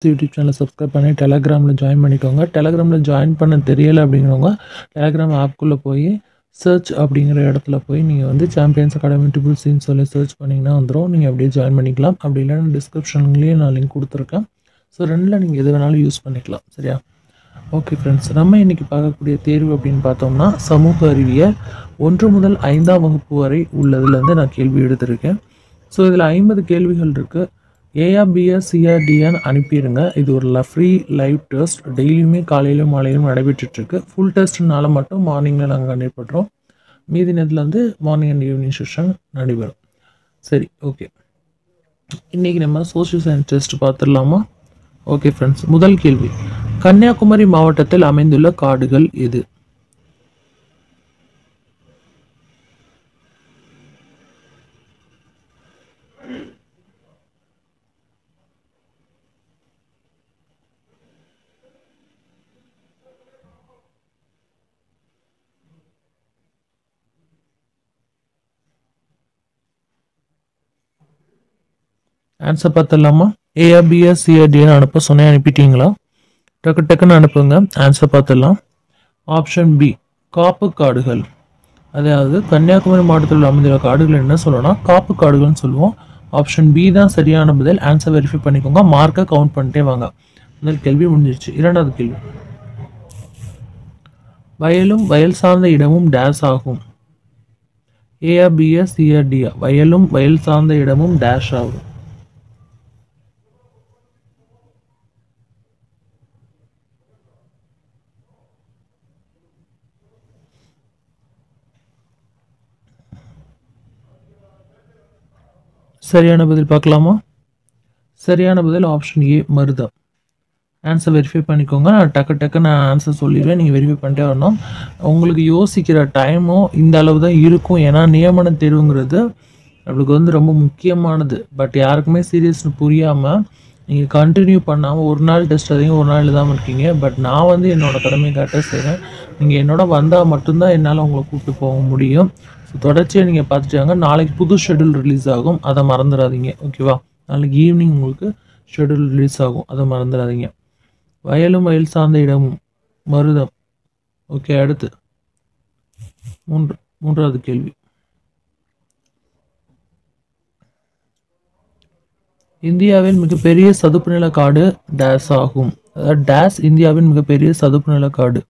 YouTube சேனலை subscribe பண்ணி டெலகிராமில் ஜாயின் பண்ணிக்கோங்க. டெலகிராமில் ஜாயின் பண்ண தெரியலை அப்படிங்கிறவங்க டெலகிராம் ஆப்குள்ளே போய் சர்ச் அப்படிங்கிற இடத்துல போய் நீங்கள் வந்து சாம்பியன்ஸ் அகாடமி ட்ரிபிள்சின்னு சொல்லி சர்ச் பண்ணிங்கன்னா வந்துடும். நீங்கள் அப்படியே ஜாயின் பண்ணிக்கலாம். அப்படி இல்லைன்னா டிஸ்கிரிப்ஷன்லேயே நான் லிங்க் கொடுத்துருக்கேன். ஸோ ரெண்டில் நீங்கள் எது வேணாலும் யூஸ் பண்ணிக்கலாம். சரியா? ஓகே ஃப்ரெண்ட்ஸ், நம்ம இன்றைக்கி பார்க்கக்கூடிய தேர்வு அப்படின்னு பார்த்தோம்னா சமூக அறிவியல் 1 முதல் 5ஆம் வகுப்பு வரை உள்ளதுலேருந்து நான் கேள்வி எடுத்திருக்கேன். ஸோ இதில் 50 கேள்விகள் இருக்குது. ஏஆ பிஆ சிஆ டிஆன்னு அனுப்பிடுங்க. இது ஒரு ஃப்ரீ லைவ் டெஸ்ட். டெய்லியுமே காலையிலும் மாலையிலும் நடைபெற்றுட்ருக்கு. ஃபுல் டெஸ்ட்னால மட்டும் மார்னிங்கில் நாங்கள் கண்டக்ட் பண்ணுறோம். மீதி நேரத்தில் வந்து மார்னிங் அண்ட் ஈவினிங் செஷன் நடைபெறும். சரி, ஓகே. இன்றைக்கி நம்ம சோஷியல் சயின்ஸ் டெஸ்ட் பார்த்துடலாமா? ஓகே ஃப்ரெண்ட்ஸ், முதல் கேள்வி, கன்னியாகுமரி மாவட்டத்தில் அமைந்துள்ள காடுகள் எது? ஆன்சர் பார்த்துடலாமா? ஏஆ பிஆ சிஆ டின்னு அனுப்ப சொன்னேன், அனுப்பிட்டீங்களா? டக்குன்னு அனுப்புங்க. ஆன்சர் பார்த்துடலாம். ஆப்ஷன் பி, காப்பு காடுகள். அதாவது கன்னியாகுமரி மாவட்டத்தில் அமைந்துள்ள காடுகள் என்ன சொல்லணும்னா காப்பு காடுகள்னு சொல்லுவோம். ஆப்ஷன் பி தான் சரியான பதில். ஆன்சர் வெரிஃபை பண்ணிக்கோங்க. மார்க்கை கவுண்ட் பண்ணிட்டே வாங்க. முதல் கேள்வி முடிஞ்சிருச்சு. இரண்டாவது கேள்வி, வயலும் வயல் சார்ந்த இடமும் டேஸ் ஆகும். ஏஆ பிஆ சிஆ டிஆ. வயலும் வயல் சார்ந்த இடமும் டேஷ் ஆகும். சரியான பதில் பார்க்கலாமா? சரியான பதில் ஆப்ஷன் ஏ, மருதம். ஆன்சர் வெரிஃபை பண்ணிக்கோங்க. நான் டக்கு நான் ஆன்சர் சொல்லிடுவேன். நீங்கள் வெரிஃபை பண்ணிட்டே வரணும். உங்களுக்கு யோசிக்கிற டைமும் இந்த அளவு தான் இருக்கும். ஏன்னா நியமன தேர்வுங்கிறது நம்மளுக்கு வந்து ரொம்ப முக்கியமானது. பட் யாருக்குமே சீரியஸ்னு புரியாமல் நீங்கள் கண்டினியூ பண்ணாமல் ஒரு நாள் டெஸ்ட் அதிகம் ஒரு நாள் எழுதாமல் இருக்கீங்க. பட் நான் வந்து என்னோடய கடமை கரெக்டாக செய்கிறேன். நீங்கள் என்னோட வந்தால் மட்டும்தான் என்னால் உங்களை கூப்பிட்டு போக முடியும். ஸோ தொடர்ச்சியாக நீங்கள் பார்த்துட்டாங்க. நாளைக்கு புது ஷெடியூல் ரிலீஸ் ஆகும், அதை மறந்துடாதீங்க. ஓகேவா? நாளைக்கு ஈவினிங் உங்களுக்கு ஷெடியூல் ரிலீஸ் ஆகும், அதை மறந்துடாதீங்க. வயலும் வயல் சார்ந்த இடமும் மருதம். ஓகே, அடுத்து மூன்றாவது கேள்வி, இந்தியாவின் மிகப்பெரிய சதுப்பு நில காடு டேஸ் ஆகும். அதாவது டேஸ் இந்தியாவின் மிகப்பெரிய சதுப்பு நில காடு.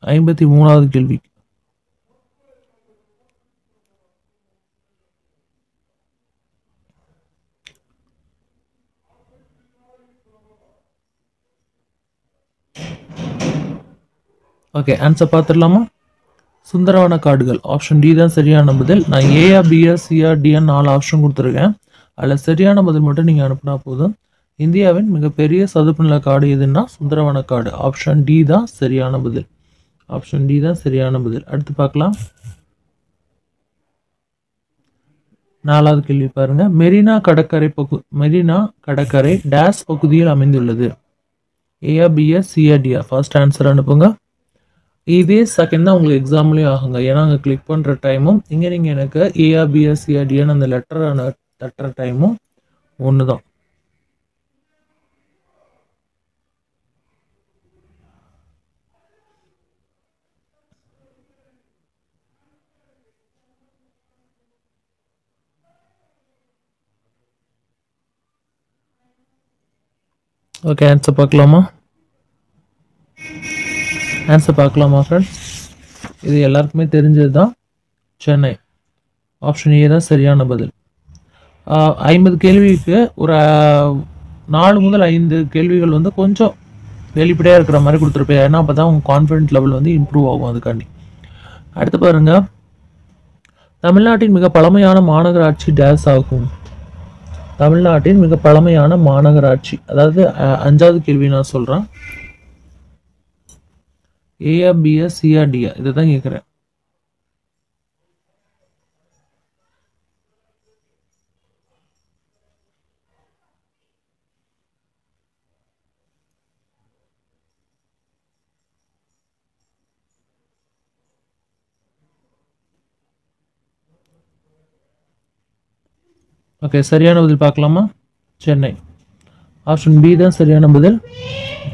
53வது கேள்வி, ஓகே ஆன்சர் பார்த்துடலாமா? சுந்தரவன காடுகள். ஆப்ஷன் டி தான் சரியான பதில். நான் ஏஆ பிஆ சிஆ டிஎன் 4 ஆப்ஷன் கொடுத்துருக்கேன். அதில் சரியான பதில் மட்டும் நீங்கள் அனுப்புனா போதும். இந்தியாவின் மிகப்பெரிய சதுப்பு நில காடு எதுன்னா சுந்தரவன காடு. ஆப்ஷன் டி தான் சரியான பதில். ஆப்ஷன் டி தான் சரியான பதில். அடுத்து பார்க்கலாம். 4வது கேள்வி பாருங்க, மெரினா கடற்கரை டேஸ் பகுதியில் அமைந்துள்ளது. ஏஆ பிஆ சிஆ டிஆ. ஃபர்ஸ்ட் ஆன்சர் அனுப்புங்க. இதே செகண்ட் தான் உங்களுக்கு எக்ஸாம்லேயும் ஆகுங்க. ஏன்னா அங்கே கிளிக் பண்ணுற டைமும் இங்கே நீங்கள் எனக்கு ஏஆ பிஆ சிஆ டிஆன்னு அந்த லெட்டரை தட்டுற டைமும் ஒன்று தான். ஓகே, ஆன்சர் பார்க்கலாமா? ஃப்ரெண்ட்ஸ்? இது எல்லாருக்குமே தெரிஞ்சது தான். சென்னை. ஆப்ஷன் ஏ தான் சரியான பதில். 50 கேள்விக்கு ஒரு 4 முதல் 5 கேள்விகள் வந்து கொஞ்சம் வெளிப்படையாக இருக்கிற மாதிரி கொடுத்துருப்பேன். ஏன்னா அப்போ தான் உங்கள் கான்ஃபிடென்ட் லெவல் வந்து இம்ப்ரூவ் ஆகும். அதுக்காண்டி அடுத்து பாருங்க, தமிழ்நாட்டின் மிக பழமையான மாநகராட்சி டேஸ் ஆகும். தமிழ்நாட்டின் மிக பழமையான மாநகராட்சி. அதாவது 5வது கேள்வி நான் சொல்கிறேன். ஏஆ பிஆ சிஆ டிஆ இதை தான் கேட்குறேன். ஓகே, சரியான பதில் பார்க்கலாமா? சென்னை. ஆப்ஷன் பி தான் சரியான பதில்,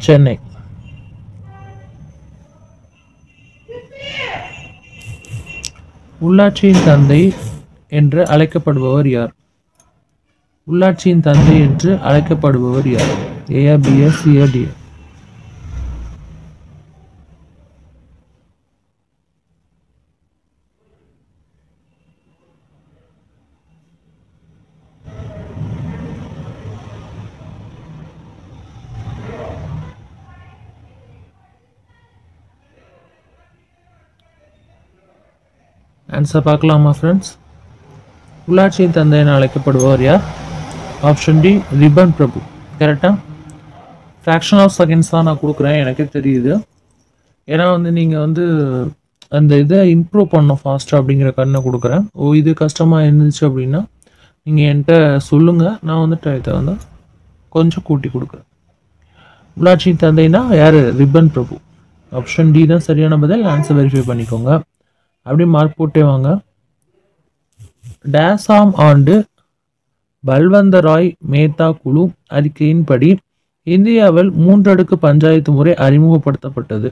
சென்னை. உள்ளாட்சியின் தந்தை என்று அழைக்கப்படுபவர் யார்? உள்ளாட்சியின் தந்தை என்று அழைக்கப்படுபவர் யார்? ஏஆ, பிஆ, சிஆ, டி? ஆன்சர் பார்க்கலாமா ஃப்ரெண்ட்ஸ்? உள்ளாட்சியின் தந்தை என அழைக்கப்படுபவர் யார்? ஆப்ஷன் டி, ரிப்பன் பிரபு. கரெக்டாக ஃப்ராக்ஷன் ஆஃப் செகண்ட்ஸ் தான் நான் கொடுக்குறேன், எனக்கே தெரியுது. ஏன்னா நீங்கள் அந்த இதை இம்ப்ரூவ் பண்ணணும் ஃபாஸ்ட்டாக அப்படிங்கிற கண்ணை கொடுக்குறேன். இது கஷ்டமாக இருந்துச்சு அப்படின்னா நீங்கள் என்கிட்ட சொல்லுங்கள், நான் டயத்தை கொஞ்சம் கூட்டி கொடுக்குறேன். உள்ளாட்சியின் தந்தைனா யார்? ரிப்பன் பிரபு. ஆப்ஷன் டி தான் சரியான பதில். ஆன்சர் வெரிஃபை பண்ணிக்கோங்க. அப்படி மார்க் போட்டே வாங்க. டேசாம் ஆண்டு பல்வந்தராய் மேத்தா குழு அறிக்கையின்படி இந்தியாவில் 3 அடுக்கு பஞ்சாயத்து முறை அறிமுகப்படுத்தப்பட்டது.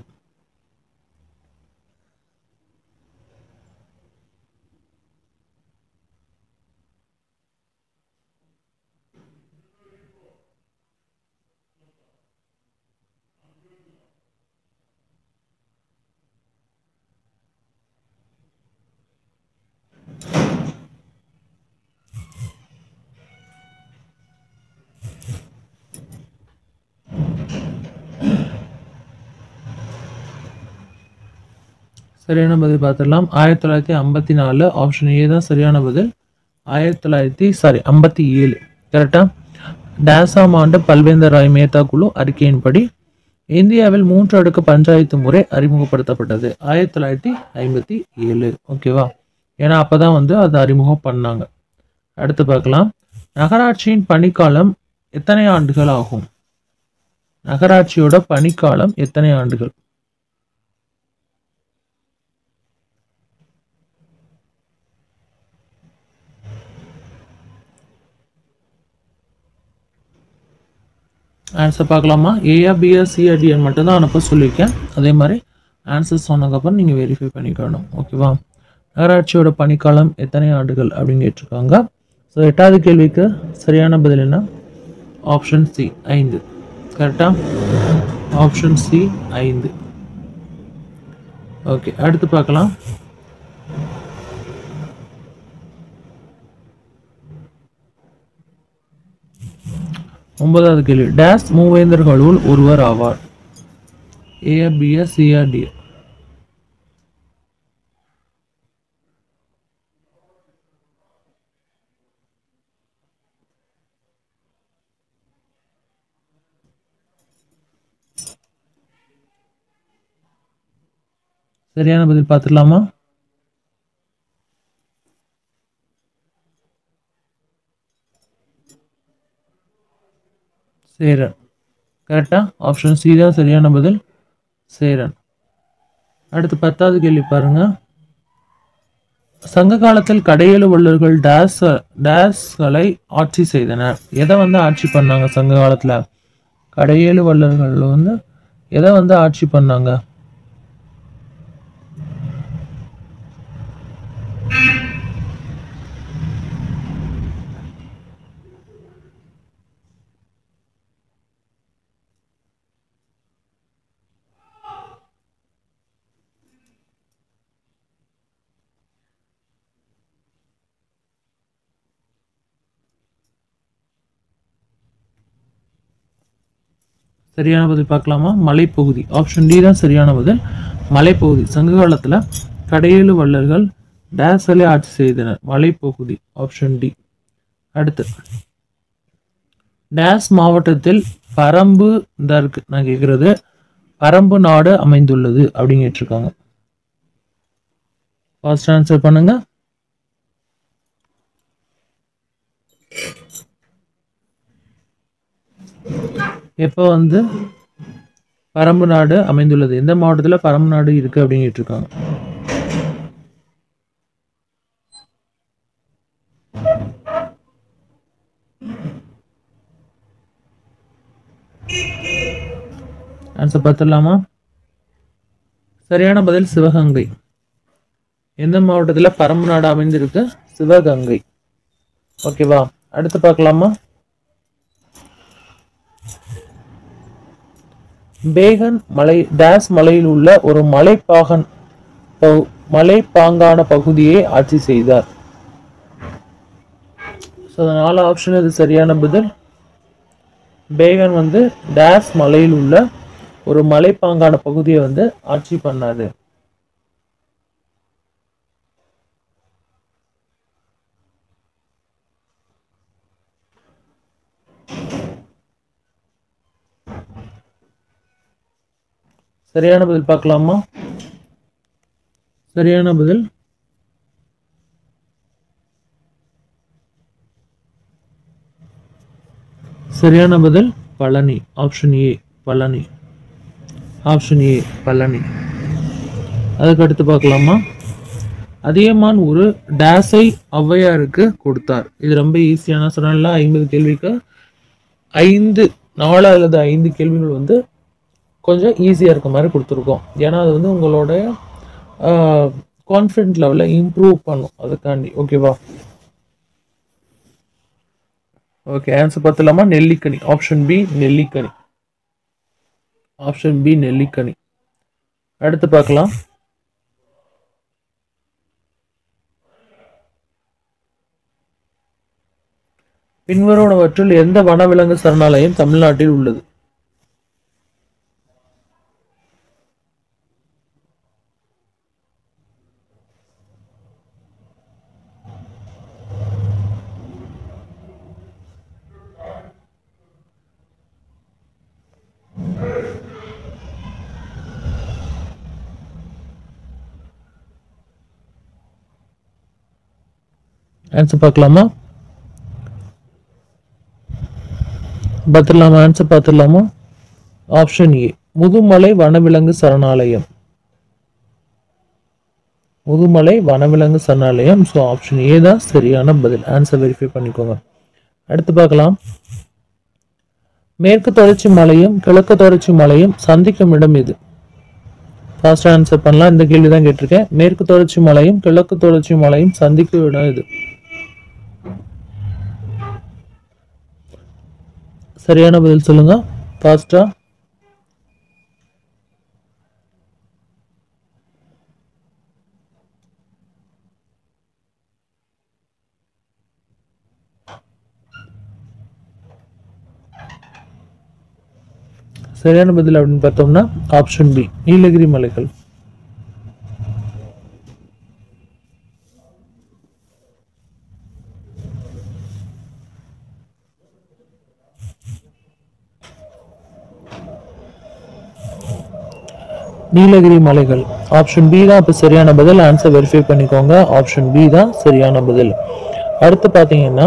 சரியான பதில் பார்த்துடலாம். 1954. ஆப்ஷன் ஏ தான் சரியான பதில். 1957. கரெக்டா? டேசாம் ஆண்டு பல்வேந்தராய் மேத்தா குழு அறிக்கையின்படி இந்தியாவில் 3 அடுக்கு பஞ்சாயத்து முறை அறிமுகப்படுத்தப்பட்டது 1957. ஓகேவா? ஏன்னா அப்பதான் அதை அறிமுகம் பண்ணாங்க. அடுத்து பார்க்கலாம். நகராட்சியின் பணிக்காலம் எத்தனை ஆண்டுகள் ஆகும்? நகராட்சியோட பணிக்காலம் எத்தனை ஆண்டுகள்? ஆன்சர் பார்க்கலாமா? ஏஆ, பிஆ, சிஆ, டிஎன் மட்டும் தான் அனுப்ப சொல்லியிருக்கேன். அதே மாதிரி ஆன்சர் சொன்னதுக்கப்புறம் நீங்கள் வெரிஃபை பண்ணிக்கணும். ஓகேவா? நகராட்சியோட பணிக்காலம் எத்தனை ஆண்டுகள் அப்படின்னு கேட்டிருக்காங்க. ஸோ 8வது கேள்விக்கு சரியான பதில் என்ன? Option C, 5. கரெக்டா? Option C, 5. ஓகே, அடுத்து பார்க்கலாம். ஒன்பதாவது கேள்வி. டேஸ் மூவேந்தர்களுள் ஒருவர் ஆவார்? ஏஆ, பிஆ, சிஆ, டி? சரியான பதில் பார்த்துடலாமா? சேரன். கரெக்டா? ஆப்ஷன் சி தான் சரியான பதில், சேரன். அடுத்து 10வது கேள்வி பாருங்க. சங்க காலத்தில் கடையெழு வள்ளல்கள் டேஸ்களை ஆட்சி செய்தனர். எதை ஆட்சி பண்ணாங்க சங்க காலத்துல? கடையேழு வள்ளல்கள் எதை ஆட்சி பண்ணாங்க? சரியான பதில் பார்க்கலாமா? மலைப்பகுதி. ஆப்ஷன் டி தான் சரியான பதில், மலைப்பகுதி. சங்க காலத்துல கடையேழு வள்ளல்கள் டேஸ்களை ஆட்சி செய்தனர், மலைப்பகுதி. Option D. அடுத்து, டேஸ் மாவட்டத்தில் பரம்பு இருக்கு நான் கேட்கறது, பரம்பு நாடு அமைந்துள்ளது அப்படின்னு கேட்டிருக்காங்க. ஃபர்ஸ்ட் ஆன்சர் பண்ணுங்க. எப்போ பரம்பு நாடு அமைந்துள்ளது, எந்த மாவட்டத்துல பரம்பு நாடு இருக்கு அப்படின்னு கேட்டிருக்காங்க. ஆன்சர் பார்த்துடலாமா? சரியான பதில் சிவகங்கை. எந்த மாவட்டத்தில் பரம்பு நாடு அமைந்திருக்கு? சிவகங்கை. ஓகேவா? அடுத்து பார்க்கலாமா? பேகன் மலை டேஸ் மலையில் உள்ள ஒரு மலைப்பாங்கான பகுதியை ஆட்சி செய்தார். ஸோ 4 ஆப்ஷன் இது சரியான பதில். பேகன் வந்து டேஸ் மலையில் உள்ள ஒரு மலைப்பாங்கான பகுதியை வந்து ஆட்சி பண்ணாரு. சரியான பதில் பார்க்கலாமா? சரியான பதில் Palani. Option A Palani. Option A Palani. அதுக்கு அடுத்து பார்க்கலாமா? அதியமான் ஒரு டேஸை ஔவையாருக்கு கொடுத்தார். இது ரொம்ப ஈஸியான சொன்னால 50 கேள்விக்கு 4 அல்லது 5 கேள்விகள் வந்து கொஞ்சம் ஈஸியாக இருக்க மாதிரி கொடுத்துருக்கோம். ஏன்னா அது வந்து உங்களோட கான்ஃபிடென்ட் லெவலை இம்ப்ரூவ் பண்ணும், அதுக்காண்டி. ஓகேவா? ஓகே, ஆன்சர் பார்த்துலாமா? நெல்லிக்கனி. ஆப்ஷன் பி நெல்லிக்கனி. ஆப்ஷன் பி நெல்லிக்கனி. அடுத்து பார்க்கலாம். பின்வருவனவற்றில் எந்த வனவிலங்கு சரணாலயம் தமிழ்நாட்டில் உள்ளது? ஆன்சர் பார்க்கலாமா? பார்த்துடலாமா? ஆன்சர் பார்த்துடலாமா? ஆப்ஷன் ஏ முதுமலை வனவிலங்கு சரணாலயம். முதுமலை வனவிலங்கு சரணாலயம். ஸோ ஆப்ஷன் ஏ தான் சரியான பதில். ஆன்சர் வெரிஃபை பண்ணிக்கோங்க. அடுத்து பார்க்கலாம். மேற்கு தொடர்ச்சி மலையும் கிழக்கு தொடர்ச்சி மலையும் சந்திக்கும் இடம் எது? ஃபாஸ்ட் ஆன்சர் பண்ணலாம். இந்த கேள்வி தான் கேட்டிருக்கேன். மேற்கு தொடர்ச்சி மலையும் கிழக்கு தொடர்ச்சி மலையும் சந்திக்கும் இடம் எது? சரியான பதில் சொல்லுங்க ஃபாஸ்டா. சரியான பதில் அப்படின்னு பார்த்தோம்னா ஆப்ஷன் பி நீலகிரி மலைகள். நீலகிரி மலைகள். ஆப்ஷன் பி தான் இப்போ சரியான பதில். ஆன்சர் வெரிஃபை பண்ணிக்கோங்க. ஆப்ஷன் பி தான் சரியான பதில். அடுத்து பார்த்தீங்கன்னா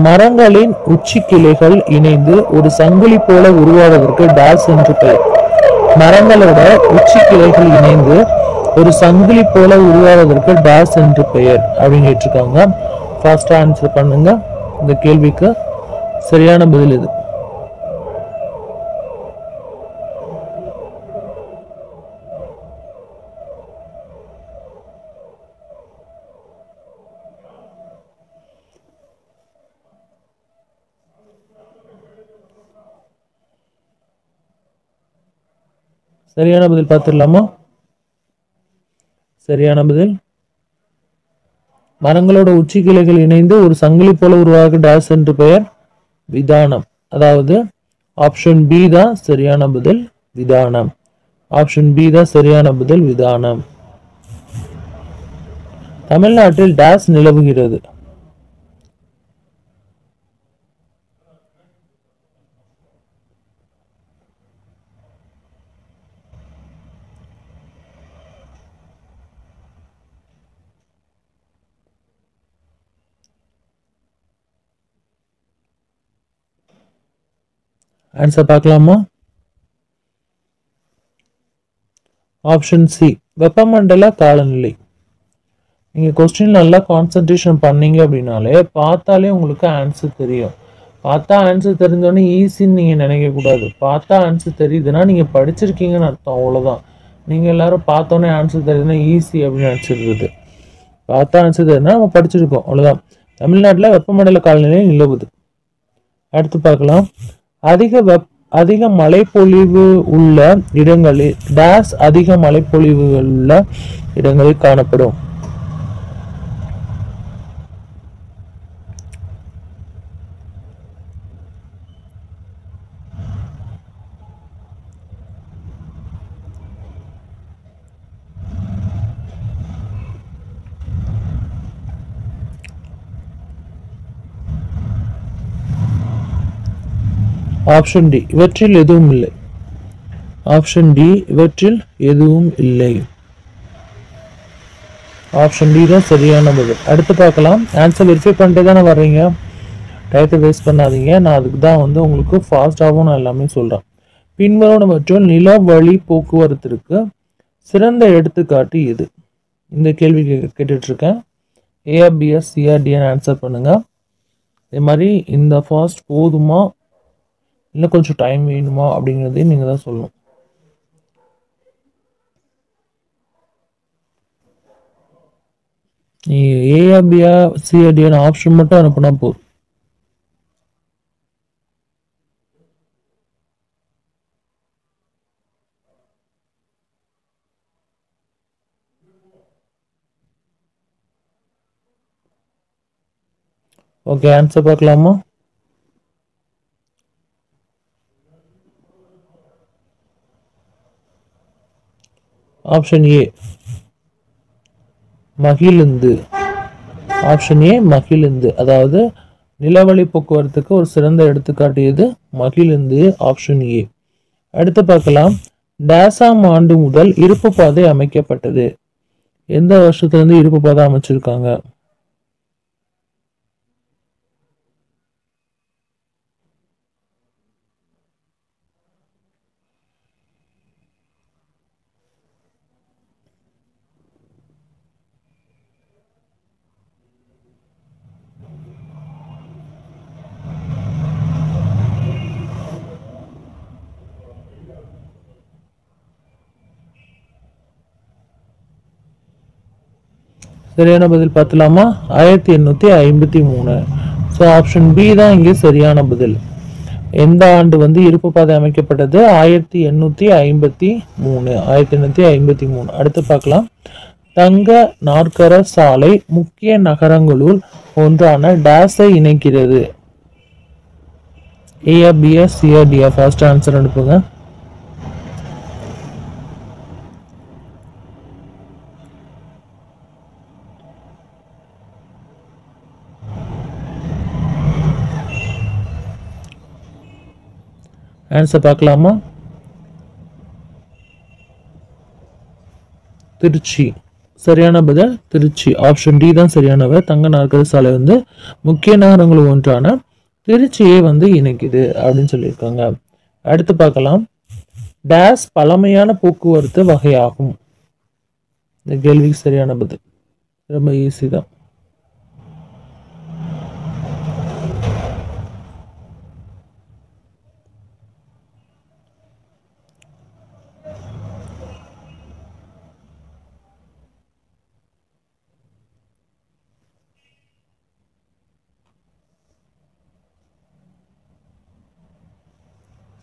மரங்களின் உச்சி கிளைகள் இணைந்து ஒரு சங்கிலி போல உருவாவதற்கு டேஸ் என்று பெயர். மரங்களோட உச்சி கிளைகள் இணைந்து ஒரு சங்கிலி போல உருவாவதற்கு டேஸ் என்று பெயர் அப்படின்னு கேட்டிருக்காங்க. ஃபாஸ்டா ஆன்சர் பண்ணுங்க. இந்த கேள்விக்கு சரியான பதில் இது. சரியான பதில் பார்த்துடலாமா? சரியான பதில் மரங்களோட உச்சி கிளைகள் இணைந்து ஒரு சங்கிலி போல உருவாக டேஸ் என்று பெயர் விதானம். அதாவது ஆப்ஷன் பி தான் சரியான பதில் விதானம். ஆப்ஷன் பி தான் சரியான பதில் விதானம். தமிழ்நாட்டில் டேஸ் நிலவுகிறது? ஆன்சர் பார்க்கலாமா? ஆப்ஷன் சி வெப்பமண்டல காலநிலை. நீங்க கொஸ்டின் நல்லா கான்சென்ட்ரேஷன் பண்ணீங்க அப்படின்னாலே பார்த்தாலே உங்களுக்கு ஆன்சர் தெரியும். பார்த்தா ஆன்சர் தெரிஞ்சோடனே ஈஸின்னு நீங்கள் நினைக்கக்கூடாது. பார்த்தா ஆன்சர் தெரியுதுன்னா நீங்கள் படிச்சிருக்கீங்கன்னு அர்த்தம், அவ்வளோதான். நீங்கள் எல்லாரும் பார்த்தோன்னே ஆன்சர் தெரியுதுன்னா ஈஸி அப்படின்னு நினச்சிடுறது. பார்த்தா ஆன்சர் தெரியுதுன்னா நம்ம படிச்சிருக்கோம், அவ்வளோதான். தமிழ்நாட்டில் வெப்பமண்டல காலநிலை நிலவுது. அடுத்து பார்க்கலாம். அதிக மழைப்பொழிவு உள்ள இடங்களில் டேஸ் அதிக மழைப்பொழிவு உள்ள இடங்களில் காணப்படும். ஆப்ஷன் டி, இவற்றில் எதுவும் இல்லை. ஆப்ஷன் டி, இவற்றில் எதுவும் இல்லை. ஆப்ஷன் டி தான் சரியான பதில். அடுத்து பார்க்கலாம். ஆன்சர் வெரிஃபை பண்ணிட்டு தானே வர்றீங்க, டயத்தை வேஸ்ட் பண்ணாதீங்க. நான் அதுக்கு தான் வந்து உங்களுக்கு ஃபாஸ்டாகவும் நான் எல்லாமே சொல்கிறேன். பின்வருவனவற்றுள் நில வழி போக்குவரத்திற்கு சிறந்த எடுத்துக்காட்டு எது? இந்த கேள்வி கேட்டுட்ருக்கேன். ஏஆர்பிஎஸ் சிஆர்டிஎன் ஆன்சர் பண்ணுங்கள். இதே மாதிரி இந்த ஃபாஸ்ட் போதுமா இல்லை கொஞ்சம் டைம் வேணுமா அப்படிங்கிறதையும் நீங்கள் தான் சொல்லணும். நீங்கள் ஏஆர்பியா சிஆர்டிஎன் ஆப்ஷன் மட்டும் அனுப்புனா போதும். ஓகே, ஆன்சர் பார்க்கலாமா? ஆப்ஷன் ஏ மகிழுந்து. ஆப்ஷன் ஏ மகிழுந்து, அதாவது நிலவழி போக்குவரத்துக்கு ஒரு சிறந்த எடுத்துக்காட்டு எது? மகிழுந்து. Option A. அடுத்து பார்க்கலாம். டேசாம் ஆண்டு முதல் இருப்பு பாதை அமைக்கப்பட்டது. எந்த வருஷத்துல இருந்து இருப்பு பாதை அமைச்சிருக்காங்க? சரியான பதில் பார்த்தலாமா? 1853. ஸோ ஆப்ஷன் பி தான் இங்கே சரியான பதில். எந்த ஆண்டு வந்து இருப்பு பாதை அமைக்கப்பட்டது? 1853. 1853. அடுத்து பார்க்கலாம். தங்க நாற்கர சாலை முக்கிய நகரங்களுள் ஒன்றான டேஸை இணைக்கிறது. ஏஆர்பிஎஸ் சிஆர்டிஎஃப் ஃபர்ஸ்ட் ஆன்சர் அனுப்புங்க. ஆன்சர் பார்க்கலாமா? திருச்சி. சரியான பதில் திருச்சி. ஆப்ஷன் டி தான் சரியானவர். தங்க நாற்கர சாலை வந்து முக்கிய நகரங்கள் ஒன்றான திருச்சியை வந்து இணைக்குது அப்படின்னு சொல்லியிருக்காங்க. அடுத்து பார்க்கலாம். டேஸ் பழமையான போக்குவரத்து வகையாகும். இந்த கேள்விக்கு சரியான பதில் ரொம்ப ஈஸி தான்.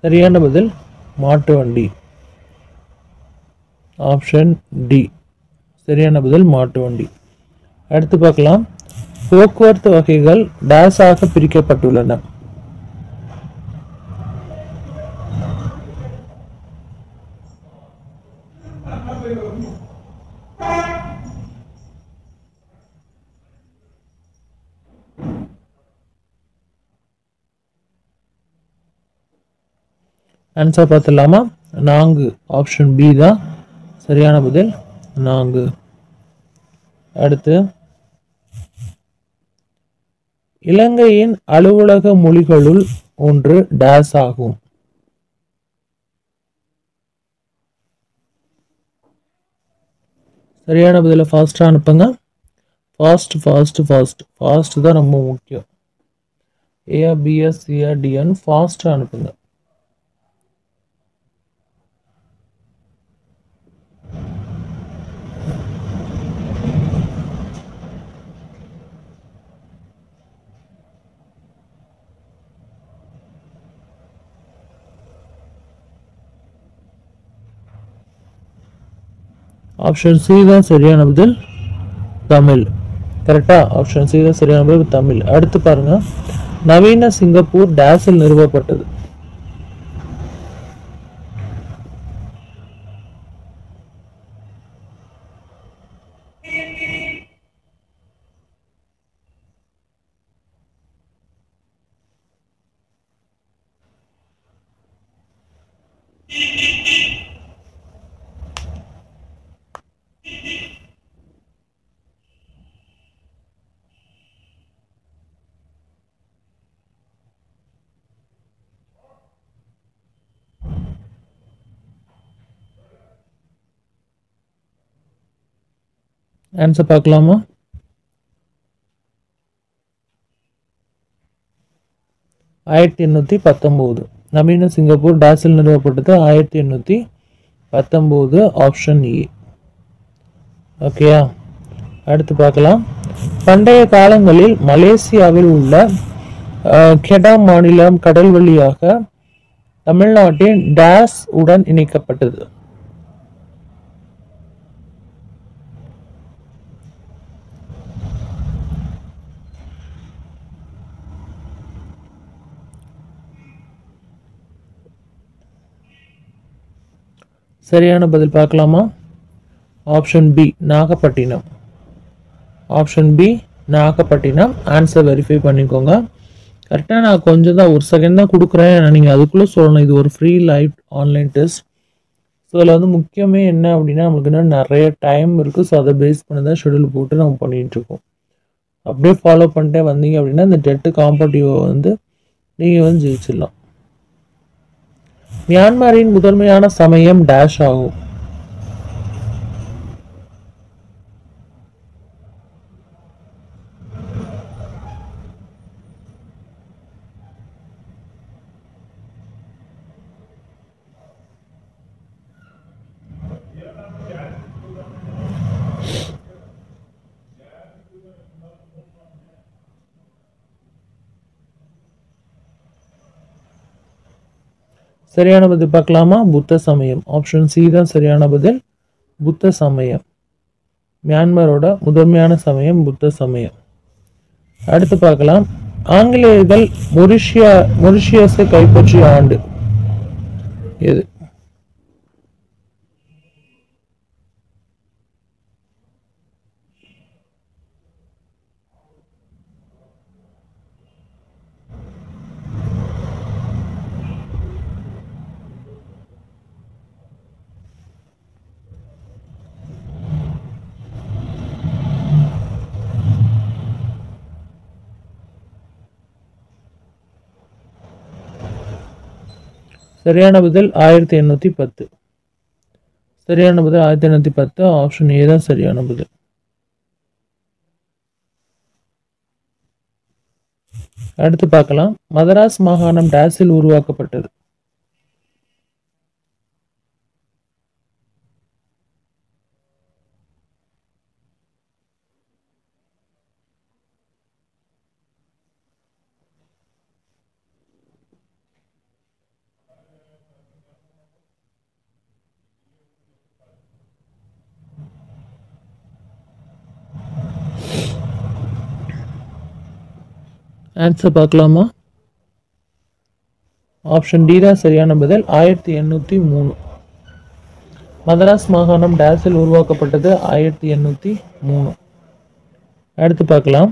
சரியான பதில் மாட்டு வண்டி. ஆப்ஷன் டி சரியான பதில் மாட்டு வண்டி. அடுத்து பார்க்கலாம். போக்குவரத்து வகைகள் டேஸாக பிரிக்கப்பட்டுள்ளன. ஆன்சர் பார்த்துடலாமா? 4. ஆப்ஷன் பி தான் சரியான பதில், 4. அடுத்து, இலங்கையின் அலுவலக மொழிகளுள் ஒன்று டேஸ் ஆகும். சரியான பதில ஃபாஸ்டா அனுப்புங்க. ஃபாஸ்ட் தான் ரொம்ப முக்கியம். ஏஆ, பிஆ, சிஆ, டிஆன்னு ஃபாஸ்ட்டாக அனுப்புங்க. ஆப்ஷன் சி தான் சரியான பதில், தமிழ். கரெக்டா? ஆப்ஷன் சி தான் சரியான பதில், தமிழ். அடுத்து பாருங்க, நவீன சிங்கப்பூர் டேஸில் நிறுவப்பட்டது. ஆன்சர் பார்க்கலாமா? ஆயிரத்தி 819. நவீன சிங்கப்பூர் டேஸில் நிறுவப்பட்டது 1819. Option A. ஓகேயா? அடுத்து பார்க்கலாம். பண்டைய காலங்களில் மலேசியாவில் உள்ள கெடா மாநிலம் கடல் வழியாக தமிழ்நாட்டின் டேஸ் உடன் இணைக்கப்பட்டது. சரியான பதில் பார்க்கலாமா? Option B, Nagapattinam. Option B, Nagapattinam. Answer verify பண்ணிக்கோங்க. கரெக்டாக நான் கொஞ்சம் தான், ஒரு செகண்ட் தான் கொடுக்குறேன், நீங்கள் அதுக்குள்ளே சொல்லணும். இது ஒரு free live online test. So அதில் வந்து முக்கியமே என்ன அப்படின்னா, நம்மளுக்கு இன்னும் நிறைய டைம் இருக்குது. ஸோ அதை பேஸ் பண்ணி தான் ஷெடியூல் போட்டு நம்ம பண்ணிகிட்ருக்கோம். அப்படியே ஃபாலோ பண்ணிட்டே வந்தீங்க அப்படின்னா இந்த டெட்டு காம்படிட்டிவ் வந்து நீங்கள் வந்து ஜெயிச்சிடலாம். மியான்மரின் முதன்மையான சமயம் டேஷ் ஆகும். சரியான பதில் பார்க்கலாமா? புத்த சமயம். ஆப்ஷன் சி தான் சரியான பதில், புத்த சமயம். மியான்மரோட முதன்மையான சமயம் புத்த சமயம். அடுத்து பார்க்கலாம். ஆங்கிலேயர்கள் மொரிஷியஸை கைப்பற்றிய ஆண்டு எது? சரியான பதில் 1810. சரியான பதில் 1810. ஆப்ஷன் ஏ தான் சரியான பதில். அடுத்து பார்க்கலாம். மதராஸ் மாகாணம் டேஸில் உருவாக்கப்பட்டது. ஆன்சர் பார்க்கலாமா? ஆப்ஷன் டி தான் சரியான பதில், 1803. மதராஸ் மாகாணம் டேஸில் உருவாக்கப்பட்டது 1803. அடுத்து பார்க்கலாம்.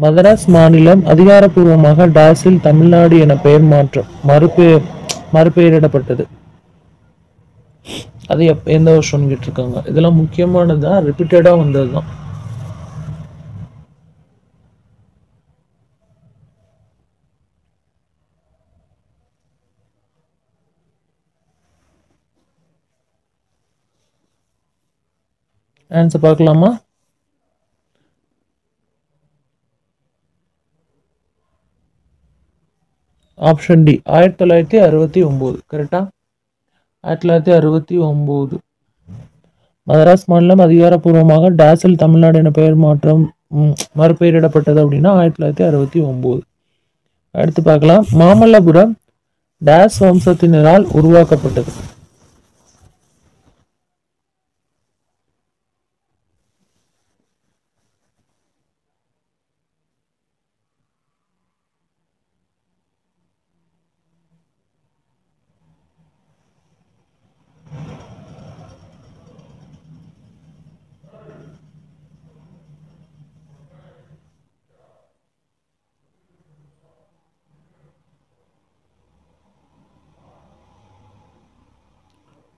மதராஸ் மாநிலம் அதிகாரப்பூர்வமாக டேஸில் தமிழ்நாடு என பெயர் மாற்றம் மறுபெயரிடப்பட்டது. அது எந்த வருஷம்னு கேட்டிருக்காங்க. இதெல்லாம் முக்கியமானதுதான், ரிப்பீட்டடா வந்ததுதான். ஆன்சர் பார்க்கலாமா? Option D 1969. கரெக்டா? 1969 மதராஸ் மாநிலம் அதிகாரப்பூர்வமாக டேஸில் தமிழ்நாடு என பெயர் மாற்றம் மறுபெயரிடப்பட்டது அப்படின்னா 1969. அடுத்து பார்க்கலாம். மாமல்லபுரம் டேஸ் வம்சத்தினரால் உருவாக்கப்பட்டது.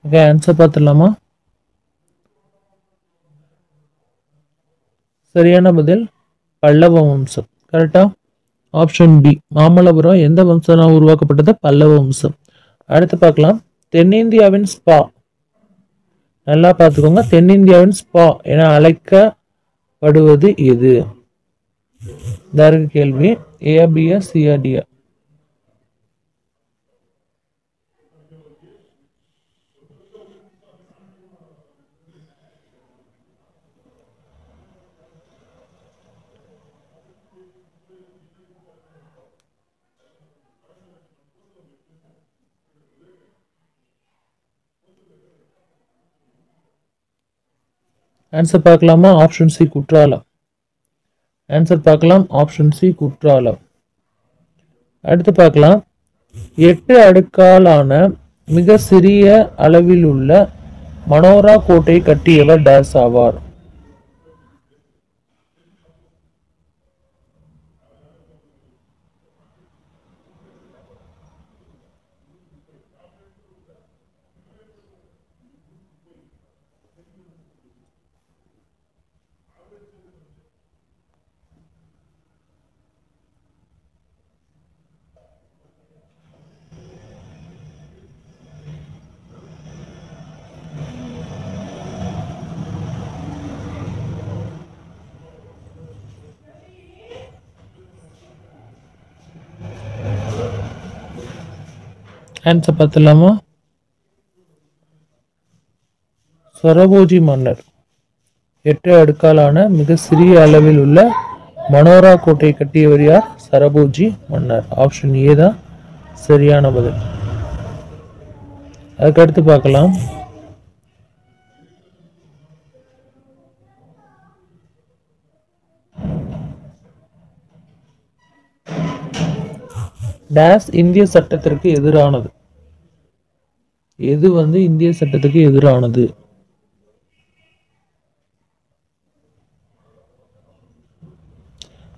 ஓகே, ஆன்சர் பார்த்துடலாமா? சரியான பதில் பல்லவ வம்சம். கரெக்டா? ஆப்ஷன் பி மாமல்லபுரம் எந்த வம்சம் உருவாக்கப்பட்டது? பல்லவ வம்சம். அடுத்து பார்க்கலாம். தென்னிந்தியாவின் ஸ்பா, நல்லா பார்த்துக்கோங்க, தென்னிந்தியாவின் ஸ்பா என அழைக்கப்படுவது எது? இதற்கு கேள்வி. ஏபியா சிஆர்டியா? ஆன்சர் பார்க்கலாமா? Option C Courtallam. ஆன்சர் பார்க்கலாம். Option C Courtallam. அடுத்து பார்க்கலாம். 8 அடுக்காலான மிக சிறிய அளவில் உள்ள மனோரா கோட்டை கட்டியவர் டேஸ் ஆவார்? ஆன்சர் பார்த்துலாமா? சரபோஜி மன்னர். 8 அடுக்காலான மிக சிறிய அளவில் உள்ள மனோரா கோட்டை கட்டியவர் யார்? சரபோஜி மன்னர். ஆப்ஷன் ஏ தான் சரியான பதில். அதுக்கடுத்து பார்க்கலாம். டேஸ் இந்திய சட்டத்திற்கு எதிரானது. எது இந்திய சட்டத்துக்கு எதிரானது?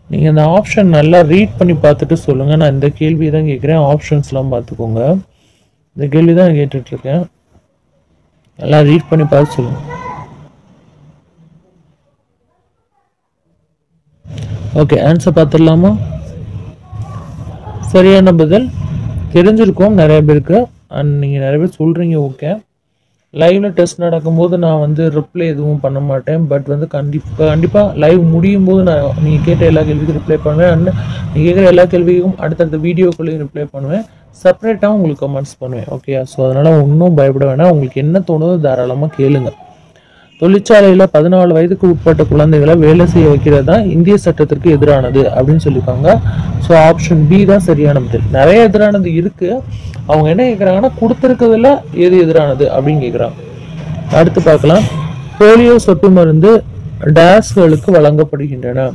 நீங்க இந்த ஆப்ஷன் நல்லா ரீட் பண்ணி பார்த்துட்டு சொல்லுங்க. நான் இந்த கேள்வி தான் கேட்குறேன். ஆப்ஷன்ஸ்லாம் பார்த்துக்கோங்க. இந்த கேள்வி தான் கேட்டுட்டு இருக்கேன். நல்லா ரீட் பண்ணி பார்த்து சொல்லுங்க. ஓகே, ஆன்சர் பார்த்துடலாமா? சரியான பதில் தெரிஞ்சிருக்கும் நிறைய பேருக்கு. அண்ட் நீங்கள் நிறைய பேர் சொல்கிறீங்க. ஓகே, லைவ்ல டெஸ்ட் நடக்கும்போது நான் ரிப்ளை எதுவும் பண்ண மாட்டேன். பட் கண்டிப்பாக லைவ் முடியும் போது நான் நீங்கள் கேட்ட எல்லா கேள்விக்கும் ரிப்ளை பண்ணுவேன். அண்ட் நீங்கள் கேட்குற எல்லா கேள்விக்கும் அடுத்தடுத்த வீடியோக்குள்ளேயும் ரிப்ளை பண்ணுவேன். செப்பரேட்டாகவும் உங்களுக்கு கமெண்ட்ஸ் பண்ணுவேன். ஓகே, ஸோ அதனால் ஒன்றும் பயப்பட வேணாம். உங்களுக்கு என்ன தோணுதோ தாராளமாக கேளுங்க. தொழிற்சாலையில் 14 வயதுக்கு உட்பட்ட குழந்தைகளை வேலை செய்ய வைக்கிறது தான் இந்திய சட்டத்திற்கு எதிரானது அப்படின்னு சொல்லியிருக்காங்க. ஸோ ஆப்ஷன் பி தான் சரியான பதில். நிறைய எதிரானது இருக்கு. அவங்க என்ன கேட்குறாங்கன்னா கொடுத்துருக்கிறதுல எது எதிரானது அப்படின்னு கேட்குறாங்க. அடுத்து பார்க்கலாம். போலியோ சொட்டு மருந்து டேஸ்களுக்கு வழங்கப்படுகின்றன.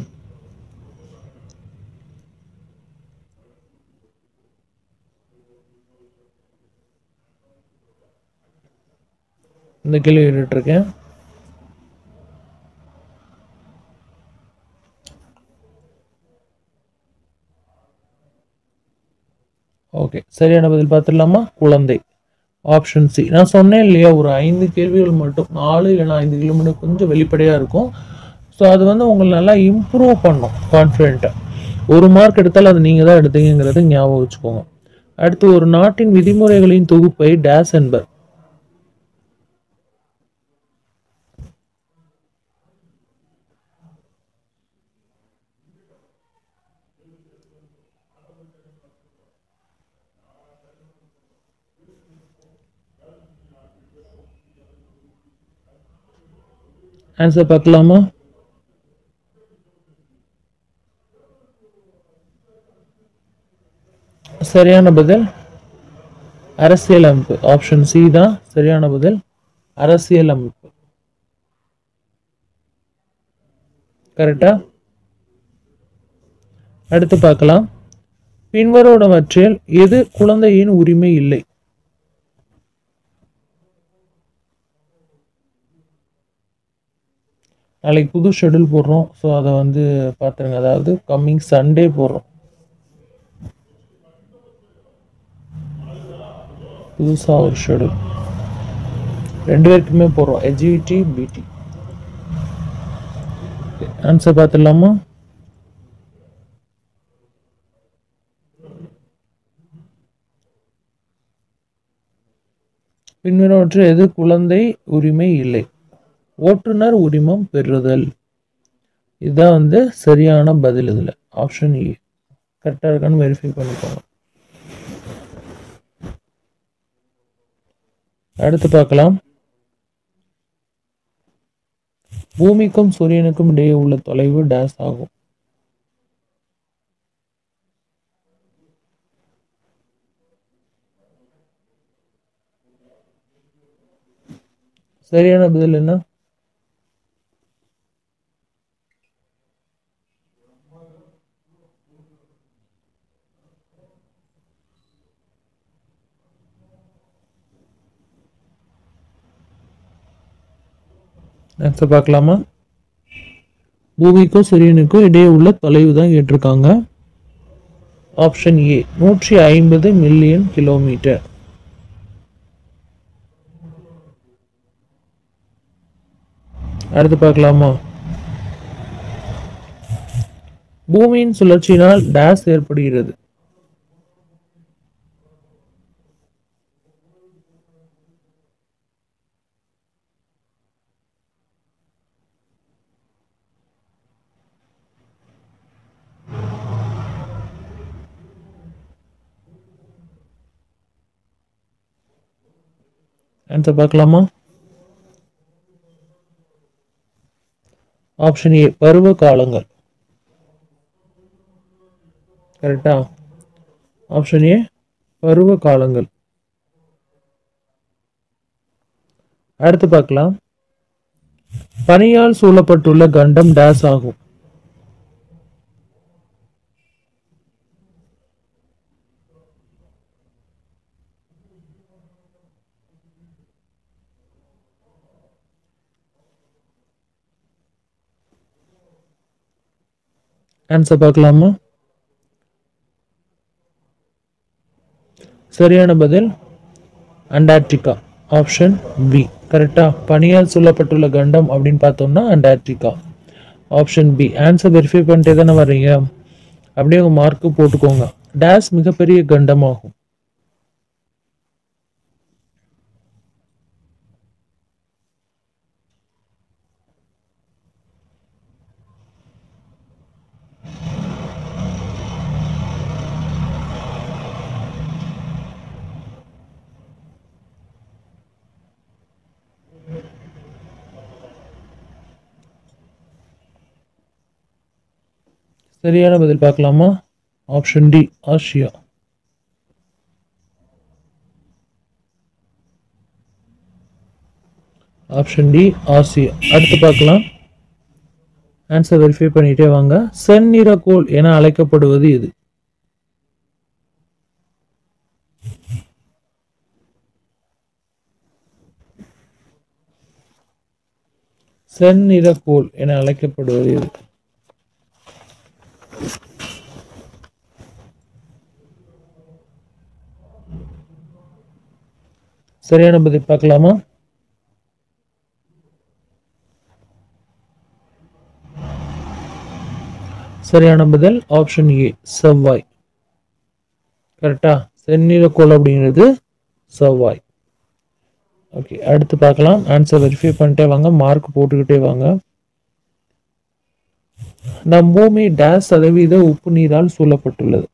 இந்த கேள்வி கேட்டுருக்கேன். ஓகே, சரியான பதில் பார்த்துடலாமா? குழந்தை. Option C. நான் சொன்னேன் இல்லையா, ஒரு 5 கேள்விகள் மட்டும், 4 இல்லைனா 5 கிலோமீட்டர் கொஞ்சம் வெளிப்படையாக இருக்கும். ஸோ அது உங்களை நல்லா இம்ப்ரூவ் பண்ணும் கான்ஃபிடென்ட்டாக. 1 மார்க் எடுத்தாலும் அது நீங்கள் தான் எடுத்தீங்கிறத ஞாபகம் வச்சுக்கோங்க. அடுத்து, ஒரு நாட்டின் விதிமுறைகளின் தொகுப்பை டேஸ் என்பர். ஆன்சர் பார்க்கலாமா? சரியான பதில் அரசியலமைப்பு. ஆப்ஷன் சி தான் சரியான பதில், அரசியலமைப்பு. கரெக்டா? அடுத்து பார்க்கலாம். பின்வருவனவற்றில் எது குழந்தையின் உரிமை இல்லை? நாளைக்கு புது ஷெடியூல் போடுறோம், ஸோ அதை வந்து பார்த்துருங்க. அதாவது கம்மிங் சண்டே போடுறோம், புதுசாக ஒரு ஷெடியூல் 2 பேருக்குமே போடுறோம், எஜிடி பிடி. ஆன்சர் பார்த்துடலாமா? பின்வருவனவற்றில் எது குழந்தை உரிமை இல்லை? ஓட்டுநர் உரிமம் பெறுதல். இதுதான் வந்து சரியான பதில். இதுல ஆப்ஷன் ஏ கரெக்டா இருக்கான்னு வெரிஃபை பண்ணிக்கோங்க. அடுத்து பார்க்கலாம். பூமிக்கும் சூரியனுக்கும் இடையே உள்ள தொலைவு டேஸ் ஆகும்? சரியான பதில் என்ன? ஆன்சர் பார்க்கலாமா? பூமிக்கும் சூரியனுக்கும் இடையே உள்ள தொலைவு தான் கேட்டிருக்காங்க. Option A 150 million kilometre. அடுத்து பார்க்கலாமா? பூமியின் சுழற்சியினால் டேஸ் ஏற்படுகிறது? ஆன்சர் பார்க்கலாமா? ஆப்ஷன் ஏ பருவ காலங்கள். கரெக்டா? ஆப்ஷன் ஏ பருவ காலங்கள். அடுத்து பார்க்கலாம். பனியால் சூழப்பட்டுள்ள கண்டம் டேஸ் ஆகும்? ஆன்சர் பார்க்கலாமா? சரியான பதில் அண்டார்டிகா. ஆப்ஷன் பி கரெக்டா? பனியால் சூழப்பட்டுள்ள கண்டம் அப்படின்னு பார்த்தோம்னா Antarctica. Option B. Answer verify பண்ணிட்டே தானே வர்றீங்க, அப்படியே உங்க மார்க்கு போட்டுக்கோங்க. டேஸ் மிகப்பெரிய கண்டமாகும்? சரியான பதில் பார்க்கலாமா? Option D Asia. Option D Asia. அடுத்து பார்க்கலாம். ஆன்சர் வெரிஃபை பண்ணிட்டே வாங்க. செந்நிறக்கோள் என அழைக்கப்படுவது எது? செந்நிறக்கோள் என அழைக்கப்படுவது எது? சரியான பதில் பார்க்கலாமா? சரியான பதில் ஆப்ஷன் ஏ செவ்வாய். கரெக்டா? செந்நிறக்கோள் அப்படிங்கிறது செவ்வாய். ஓகே, அடுத்து பார்க்கலாம். ஆன்சர் வெரிஃபை பண்ணிட்டே வாங்க, மார்க் போட்டுக்கிட்டே வாங்க. நம் பூமி டேஸ் சதவீத உப்பு நீரால் சூழப்பட்டுள்ளது?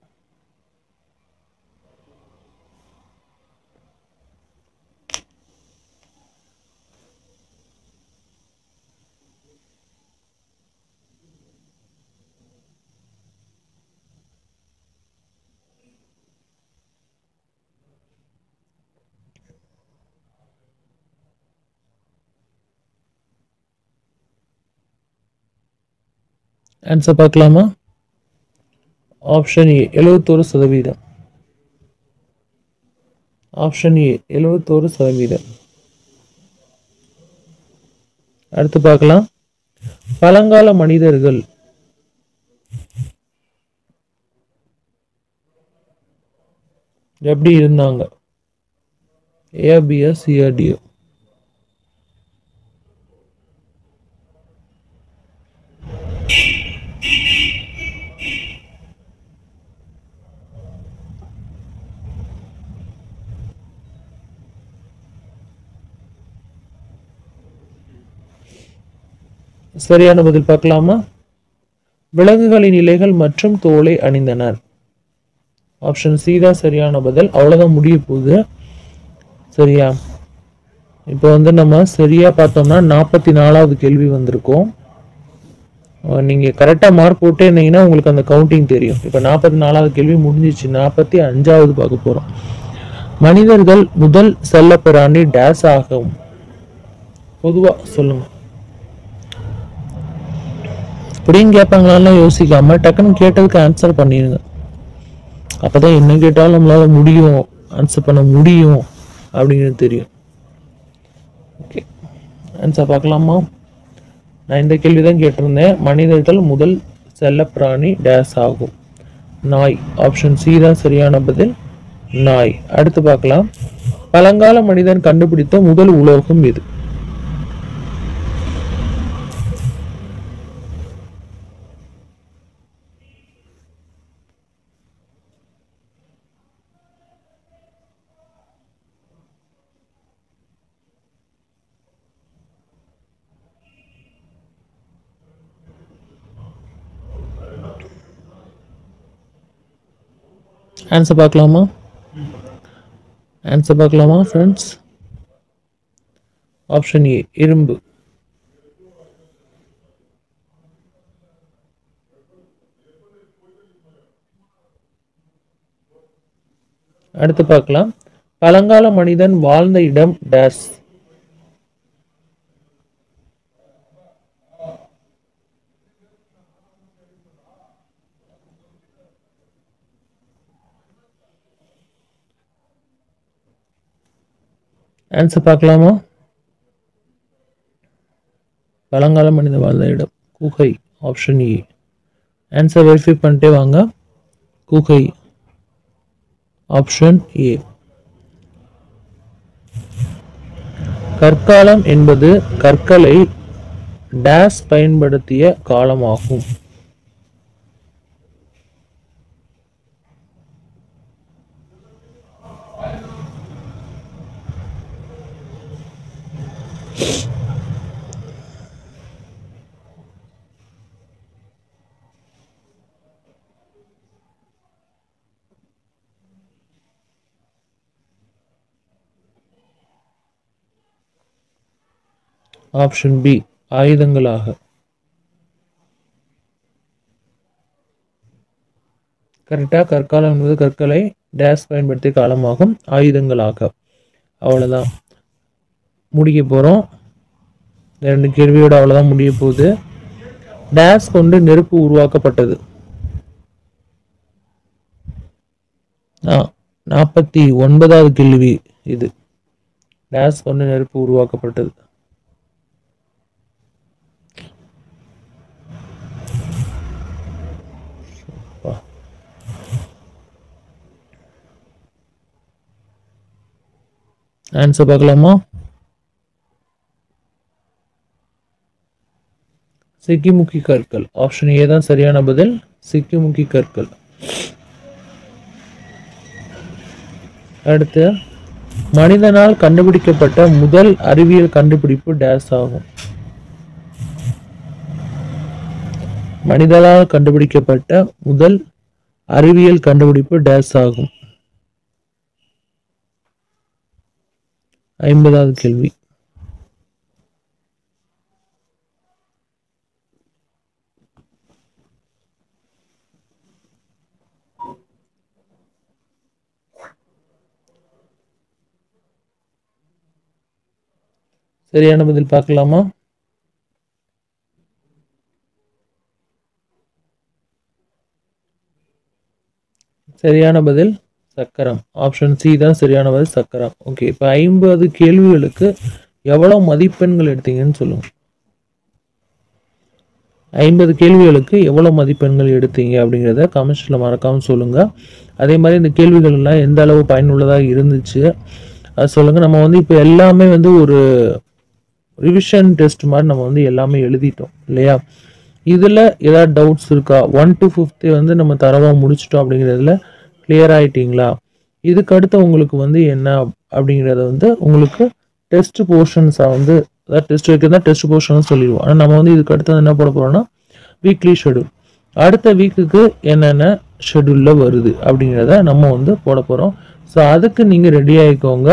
ஆன்சர் பார்க்கலாமா? Option A 71%. Option A 71%. அடுத்து பார்க்கலாம். பழங்கால மனிதர்கள் எப்படி இருந்தாங்க? ஏபிஎஸ் சிஆர்டிஓ. சரியான பதில் பார்க்கலாமா? விலங்குகளின் இலைகள் மற்றும் தோலை அணிந்தனர். ஆப்ஷன் சி தான் சரியான பதில். அவ்வளவுதான் முடிய போகுது. சரியா? இப்போ வந்து நம்ம சரியா பார்த்தோம்னா 44வது கேள்வி வந்திருக்கோம். நீங்க கரெக்டா மார்க் போட்டே இருந்தீங்கன்னா உங்களுக்கு அந்த கவுண்டிங் தெரியும். இப்போ 44வது கேள்வி முடிஞ்சிச்சு. 45வது பார்க்க போறோம். மனிதர்கள் முதல் செல்லப்பிராணி டேஸ் ஆகும். பொதுவா சொல்லுங்க. இப்படின்னு கேட்பாங்களான்னு யோசிக்காம டக்குன்னு கேட்டதுக்கு ஆன்சர் பண்ணிடுங்க. அப்பதான் என்ன கேட்டாலும் நம்மளால முடியும், ஆன்சர் பண்ண முடியும் அப்படிங்கிறது தெரியும். ஓகே, ஆன்சர் பார்க்கலாமா? நான் இந்த கேள்விதான் கேட்டிருந்தேன். மனிதர்கள் முதல் செல்லப்பிராணி டேஸ் ஆகும். நாய். ஆப்ஷன் சி தான் சரியான பதில். நாய். அடுத்து பார்க்கலாம். பழங்கால மனிதன் கண்டுபிடித்த முதல் உலோகம் எது? ஆன்சர் பார்க்கலாமா? ஆன்சர் பார்க்கலாமா ஃப்ரெண்ட்ஸ்? ஆப்ஷன் ஏ இரும்பு. அடுத்து பார்க்கலாம். பழங்கால மனிதன் வாழ்ந்த இடம் டேஸ். ஆன்சர் பார்க்கலாமா? பழங்கால மனிதன் வாழ்ந்த இடம் குகை. Option A. ஆன்சர் வெரிஃபை பண்ணிட்டே வாங்க. குகை. Option A. கற்காலம் என்பது கற்களை டேஸ் பயன்படுத்திய காலமாகும். ஆப்ஷன் பி ஆயுதங்களாக. கரெக்டா? கற்காலம் என்பது கற்களை டேஸ் பயன்படுத்திய காலமாகும். ஆயுதங்களாக. அவ்வளவுதான் முடிக்க போறோம். 2 கேள்வியோட அவ்வளவுதான் முடிய போகுது. டேஸ் கொண்டு நெருப்பு உருவாக்கப்பட்டது. 49வது கேள்வி இது. டேஸ் கொண்டு நெருப்பு உருவாக்கப்பட்டது. ஆன்சர் பார்க்கலாமா? சிக்கிமுக்கி கற்கள். ஆப்ஷன் ஏ தான் சரியான பதில். சிக்கிமுக்கி கற்கள். அடுத்து மனிதனால் கண்டுபிடிக்கப்பட்ட முதல் அறிவியல் கண்டுபிடிப்பு டேஸ் ஆகும். மனிதனால் கண்டுபிடிக்கப்பட்ட முதல் அறிவியல் கண்டுபிடிப்பு டேஸ் ஆகும். 50வது கேள்வி. சரியான பதில் பார்க்கலாமா? சரியான பதில் சக்கரம். ஆப்ஷன் சி தான் சரியான பதில் சக்கரம். ஓகே, இப்போ 50 கேள்விகளுக்கு எவ்வளோ மதிப்பெண்கள் எடுத்தீங்கன்னு சொல்லுங்க. 50 கேள்விகளுக்கு எவ்வளோ மதிப்பெண்கள் எடுத்தீங்க அப்படிங்கிறத கமெண்ட்ஸில் மறக்காமல் சொல்லுங்கள். அதே மாதிரி இந்த கேள்விகள்லாம் எந்த அளவு பயனுள்ளதாக இருந்துச்சு அது சொல்லுங்கள். நம்ம வந்து இப்போ எல்லாமே வந்து ஒரு ரிவிஷன் டெஸ்ட் மாதிரி நம்ம வந்து எல்லாமே எழுதிட்டோம் இல்லையா? இதில் ஏதாவது டவுட்ஸ் இருக்கா? 1 to 5 வந்து நம்ம தரவாக முடிச்சிட்டோம் அப்படிங்கிறதுல கிளியர் ஆகிட்டிங்களா? இதுக்கு அடுத்து உங்களுக்கு வந்து என்ன அப்படிங்கிறத வந்து உங்களுக்கு டெஸ்ட் போர்ஷன்ஸாக வந்து அதாவது டெஸ்ட் வைக்கிறதா டெஸ்ட் போர்ஷன் சொல்லிடுவோம். ஆனால் நம்ம வந்து இதுக்கு அடுத்து என்ன போட போகிறோம்னா வீக்லி ஷெடியூல். அடுத்த வீக்குக்கு என்னென்ன ஷெடியூலில் வருது அப்படிங்கிறத நம்ம வந்து போட போகிறோம். ஸோ அதுக்கு நீங்கள் ரெடி ஆகிக்கோங்க.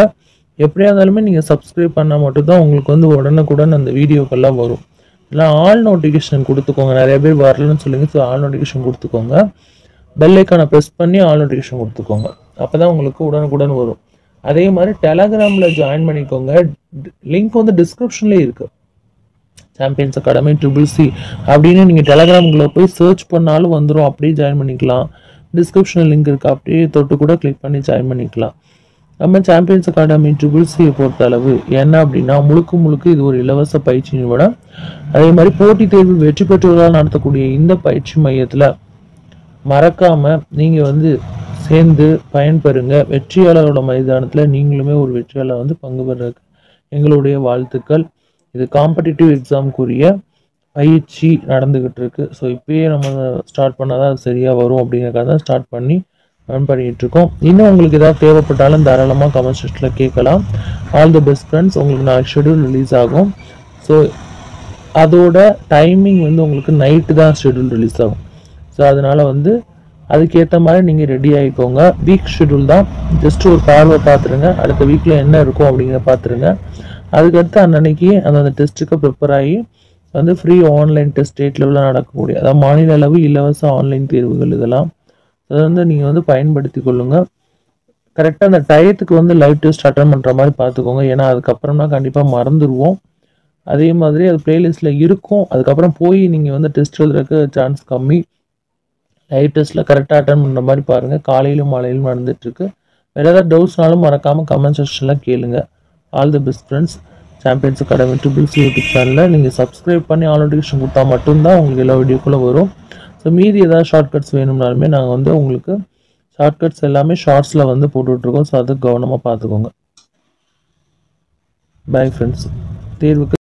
எப்படியா இருந்தாலுமே நீங்கள் சப்ஸ்கிரைப் பண்ணால் மட்டும்தான் உங்களுக்கு வந்து உடனுக்குடன் அந்த வீடியோக்கெல்லாம் வரும். இல்லை ஆல் நோட்டிஃபிகேஷன் கொடுத்துக்கோங்க. நிறைய பேர் வரலன்னு சொல்லுங்க. ஸோ ஆல் நோட்டிஃபிகேஷன் கொடுத்துக்கோங்க. பெல் ஐக்கானை ப்ரெஸ் பண்ணி ஆல் நோட்டிஃபிகேஷன் கொடுத்துக்கோங்க. அப்போ தான் உங்களுக்கு உடனுக்குடன் வரும். அதே மாதிரி டெலகிராமில் ஜாயின் பண்ணிக்கோங்க. லிங்க் வந்து டிஸ்கிரிப்ஷன்லேயே இருக்குது. சாம்பியன்ஸ் அகாடமி CCC அப்படின்னு நீங்கள் டெலகிராமுக்குள்ளே போய் சர்ச் பண்ணாலும் வந்துடும். அப்படியே ஜாயின் பண்ணிக்கலாம். டிஸ்கிரிப்ஷனில் லிங்க் இருக்குது, அப்படியே தொட்டு கூட கிளிக் பண்ணி ஜாயின் பண்ணிக்கலாம். நம்ம சாம்பியன்ஸ் அகாடமி CCCயை பொறுத்த அளவு என்ன அப்படின்னா முழுக்க இது ஒரு இலவச பயிற்சி நிறுவனம். அதே மாதிரி போட்டித் தேர்வு வெற்றி பெற்றவர்களால் நடத்தக்கூடிய இந்த பயிற்சி மையத்தில் மறக்காமல் நீங்கள் வந்து சேர்ந்து பயன்பெறுங்க. வெற்றியாளரோட மைதானத்தில் நீங்களுமே ஒரு வெற்றியாளர் வந்து பங்கு பெறதுக்கு எங்களுடைய வாழ்த்துக்கள். இது காம்படிட்டிவ் எக்ஸாமுக்குரிய பயிற்சி நடந்துக்கிட்டு இருக்கு. ஸோ இப்பயே நம்ம ஸ்டார்ட் பண்ணால் தான் அது சரியாக வரும் அப்படிங்கிறக்காக தான் ஸ்டார்ட் பண்ணி ரன் பண்ணிகிட்டு இருக்கோம். இன்னும் உங்களுக்கு ஏதாவது தேவைப்பட்டாலும் தாராளமாக கமெண்ட் செக்ஷனில் கேட்கலாம். All the best friends. உங்களுக்கு நாளைக்கு ஷெடியூல் ரிலீஸ் ஆகும். ஸோ அதோட டைமிங் வந்து உங்களுக்கு நைட்டு தான் ஷெடியூல் ரிலீஸ் ஆகும். ஸோ அதனால் வந்து அதுக்கேற்ற மாதிரி நீங்கள் ரெடி ஆகிக்கோங்க. வீக் ஷெடியூல் தான், ஜஸ்ட் ஒரு பார்வை பார்த்துருங்க. அடுத்த வீக்கில் என்ன இருக்கும் அப்படிங்கிறத பார்த்துருங்க. அதுக்கடுத்து அன்னன்னைக்கு அந்த டெஸ்ட்டுக்கு ப்ரிப்பேர் ஆகி வந்து ஃப்ரீ ஆன்லைன் டெஸ்ட் ஸ்டேட் லெவலில் நடக்கக்கூடிய அதாவது மாநில அளவு இலவச ஆன்லைன் தேர்வுகள் இதெல்லாம் அதை வந்து நீங்கள் வந்து பயன்படுத்தி கொள்ளுங்கள். கரெக்டாக அந்த டயத்துக்கு வந்து லைவ் டெஸ்ட் அட்டன் பண்ணுற மாதிரி பார்த்துக்கோங்க. ஏன்னா அதுக்கப்புறம்னா கண்டிப்பாக மறந்துடுவோம். அதே மாதிரி அது பிளேலிஸ்ட்டில் இருக்கும். அதுக்கப்புறம் போய் நீங்கள் வந்து டெஸ்ட் எழுதுறதுக்கு சான்ஸ் கம்மி. லைவ் டெஸ்ட்டில் கரெக்டாக அட்டன் பண்ணுற மாதிரி பாருங்கள். காலையிலும் மாலையிலும் நடந்துகிட்ருக்கு. வேறு ஏதாவது டவுட்ஸ்னாலும் மறக்காமல் கமெண்ட் செக்ஷனில் கேளுங்க. All the best friends. Champions academy CCC YouTube சேனலில் நீங்கள் சப்ஸ்கிரைப் பண்ணி ஆல் நோட்டிஃபிகேஷன் கொடுத்தா மட்டும்தான் உங்களுக்கு எல்லா வீடியோக்குள்ளே வரும். ஸோ மீதி ஏதாவது ஷார்ட்கட்ஸ் வேணும்னாலுமே நாங்கள் வந்து உங்களுக்கு ஷார்ட்கட்ஸ் எல்லாமே ஷார்ட்ஸில் வந்து போட்டுட்ருக்கோம். ஸோ அது கவனமாக பார்த்துக்கோங்க. Bye friends. தேர்வுக்கு